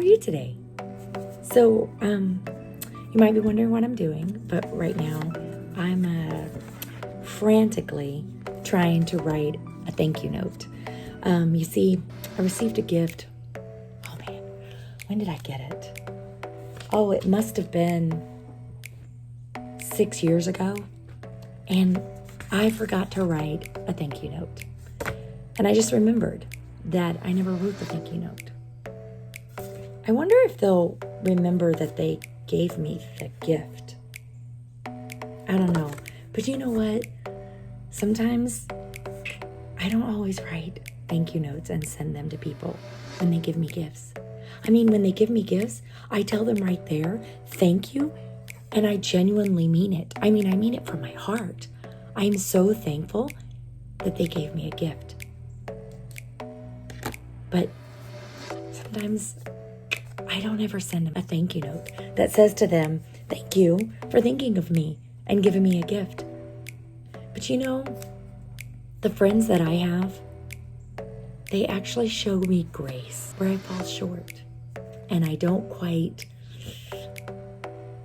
you today? So, you might be wondering what I'm doing, but right now I'm frantically trying to write a thank you note. You see, I received a gift. Oh man, when did I get it? Oh, it must have been 6 years ago. And I forgot to write a thank you note. And I just remembered that I never wrote the thank you note. I wonder if they'll remember that they gave me the gift. I don't know. But you know what? Sometimes I don't always write thank you notes and send them to people when they give me gifts. I mean, when they give me gifts, I tell them right there, thank you, and I genuinely mean it. I mean it from my heart. I'm so thankful that they gave me a gift. But sometimes I don't ever send them a thank you note that says to them, thank you for thinking of me and giving me a gift. But you know, the friends that I have, they actually show me grace where I fall short and I don't quite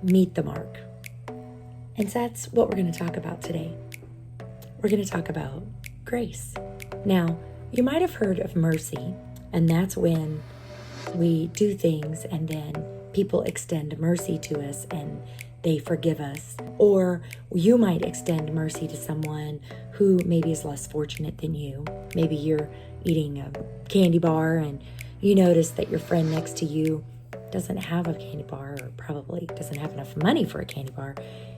meet the mark. And that's what we're going to talk about today. We're going to talk about grace. Now, you might have heard of mercy, and that's when we do things and then people extend mercy to us and they forgive us. Or you might extend mercy to someone who maybe is less fortunate than you. Maybe you're eating a candy bar and you notice that your friend next to you doesn't have a candy bar or probably doesn't have enough money for a candy bar.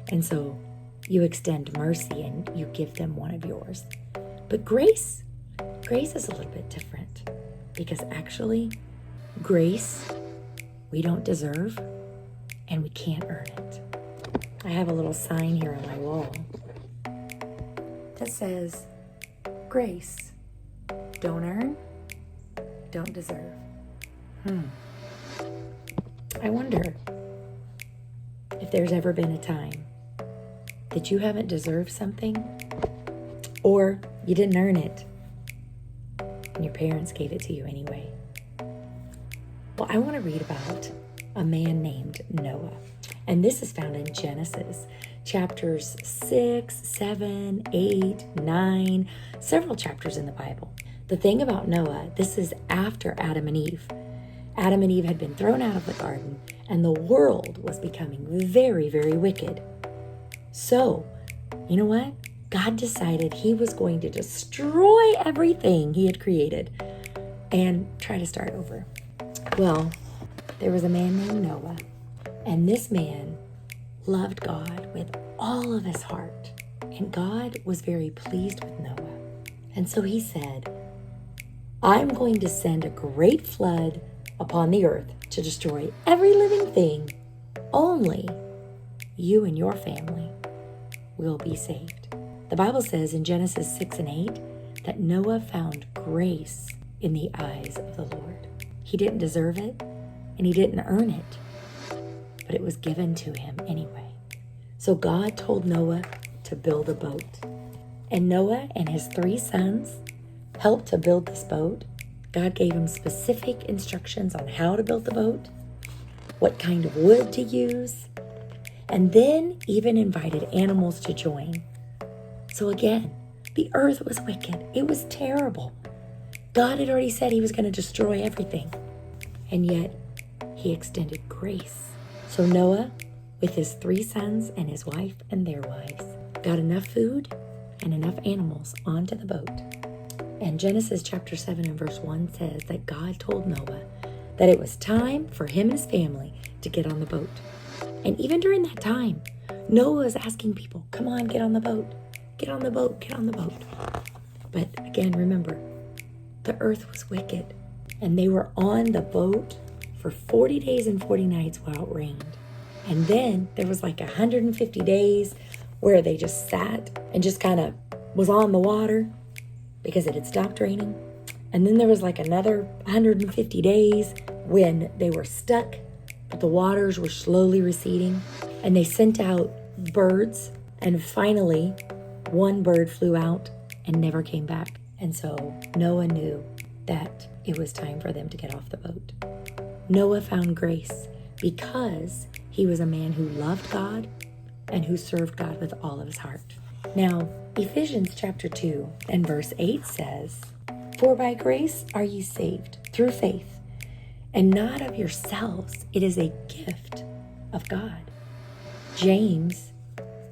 And so you extend mercy and you give them one of yours. But grace is a little bit different because actually grace we don't deserve and we can't earn it. I have a little sign here on my wall that says, grace, don't earn, don't deserve. I wonder if there's ever been a time that you haven't deserved something or you didn't earn it and your parents gave it to you anyway. Well, I want to read about a man named Noah. And this is found in Genesis, chapters 6, 7, 8, 9, several chapters in the Bible. The thing about Noah, this is after Adam and Eve. Adam and Eve had been thrown out of the garden, and the world was becoming very, very wicked. So, you know what? God decided he was going to destroy everything he had created and try to start over. Well, there was a man named Noah. And this man loved God with all of his heart. And God was very pleased with Noah. And so he said, I'm going to send a great flood upon the earth to destroy every living thing. Only you and your family will be saved. The Bible says in Genesis 6 and 8 that Noah found grace in the eyes of the Lord. He didn't deserve it and he didn't earn it. But it was given to him anyway. So God told Noah to build a boat. And Noah and his 3 sons helped to build this boat. God gave him specific instructions on how to build the boat, what kind of wood to use, and then even invited animals to join. So again, the earth was wicked. It was terrible. God had already said he was going to destroy everything. And yet he extended grace. So Noah, with his 3 sons and his wife and their wives, got enough food and enough animals onto the boat. And Genesis chapter 7 and verse 1 says that God told Noah that it was time for him and his family to get on the boat. And even during that time, Noah was asking people, come on, get on the boat, get on the boat, get on the boat. But again, remember, the earth was wicked. And they were on the boat for 40 days and 40 nights while it rained. And then there was like 150 days where they just sat and just kind of was on the water because it had stopped raining. And then there was like another 150 days when they were stuck, but the waters were slowly receding. And they sent out birds. And finally, one bird flew out and never came back. And so Noah knew that it was time for them to get off the boat. Noah found grace because he was a man who loved God and who served God with all of his heart. Now, Ephesians chapter 2 and verse 8 says, "For by grace are ye saved through faith, and not of yourselves. It is a gift of God." James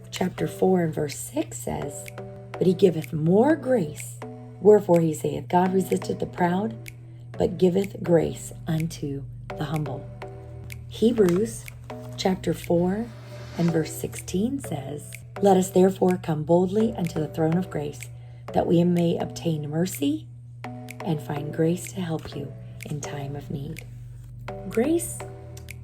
chapter 4 and verse 6 says, "But he giveth more grace. Wherefore he saith, God resisteth the proud, but giveth grace unto the humble." Hebrews chapter 4 and verse 16 says, "Let us therefore come boldly unto the throne of grace, that we may obtain mercy and find grace to help you in time of need." Grace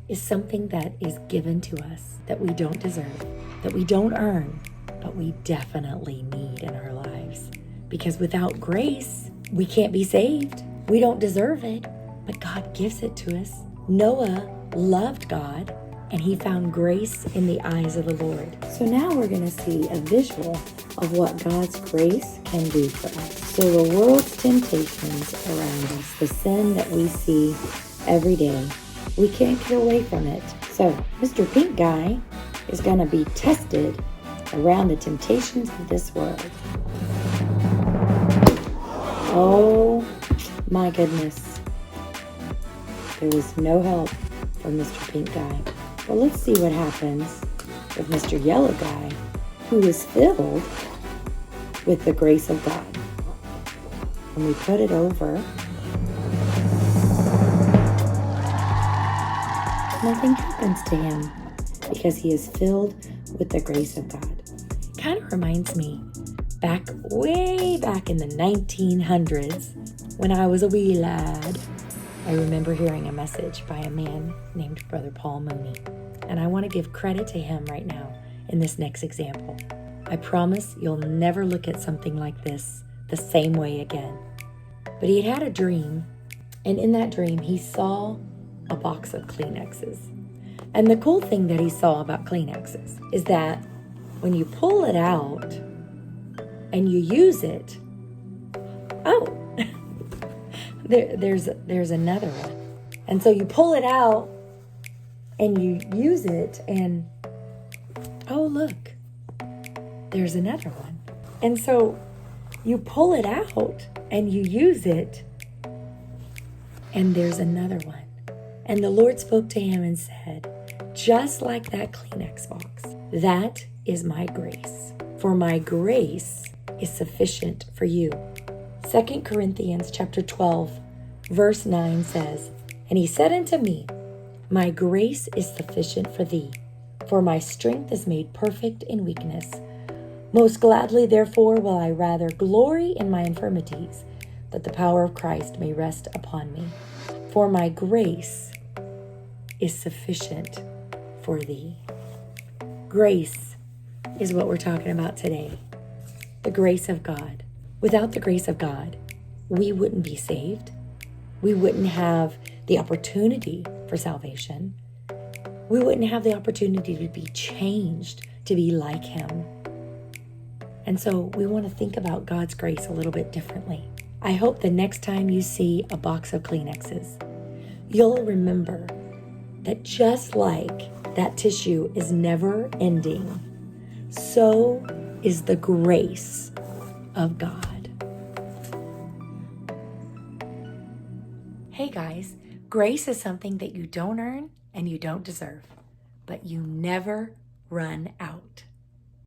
is something that is given to us that we don't deserve, that we don't earn, but we definitely need in our lives. Because without grace, we can't be saved. We don't deserve it, but God gives it to us. Noah loved God, and he found grace in the eyes of the Lord. So now we're going to see a visual of what God's grace can do for us. So the world's temptations around us, the sin that we see every day, we can't get away from it. So Mr. Pink Guy is going to be tested around the temptations of this world. Oh my goodness. There was no help from Mr. Pink Guy. Well, let's see what happens with Mr. Yellow Guy, who is filled with the grace of God. When we put it over, nothing happens to him because he is filled with the grace of God. Kind of reminds me way back in the 1900s when I was a wee lad. I remember hearing a message by a man named Brother Paul Mooney, and I want to give credit to him right now in this next example. I promise you'll never look at something like this the same way again. But he had a dream, and in that dream he saw a box of Kleenexes. And the cool thing that he saw about Kleenexes is that when you pull it out and you use it, there's another one. And so you pull it out and you use it, and look, there's another one. And so you pull it out and you use it, and there's another one. And the Lord spoke to him and said, just like that Kleenex box, that is my grace. For my grace is sufficient for you. 2 Corinthians chapter 12, verse 9 says, "And he said unto me, My grace is sufficient for thee, for my strength is made perfect in weakness. Most gladly, therefore, will I rather glory in my infirmities, that the power of Christ may rest upon me. For my grace is sufficient for thee." Grace is what we're talking about today. The grace of God. Without the grace of God, we wouldn't be saved. We wouldn't have the opportunity for salvation. We wouldn't have the opportunity to be changed, to be like him. And so we want to think about God's grace a little bit differently. I hope the next time you see a box of Kleenexes, you'll remember that just like that tissue is never ending, so is the grace of God. Hey guys, grace is something that you don't earn and you don't deserve, but you never run out.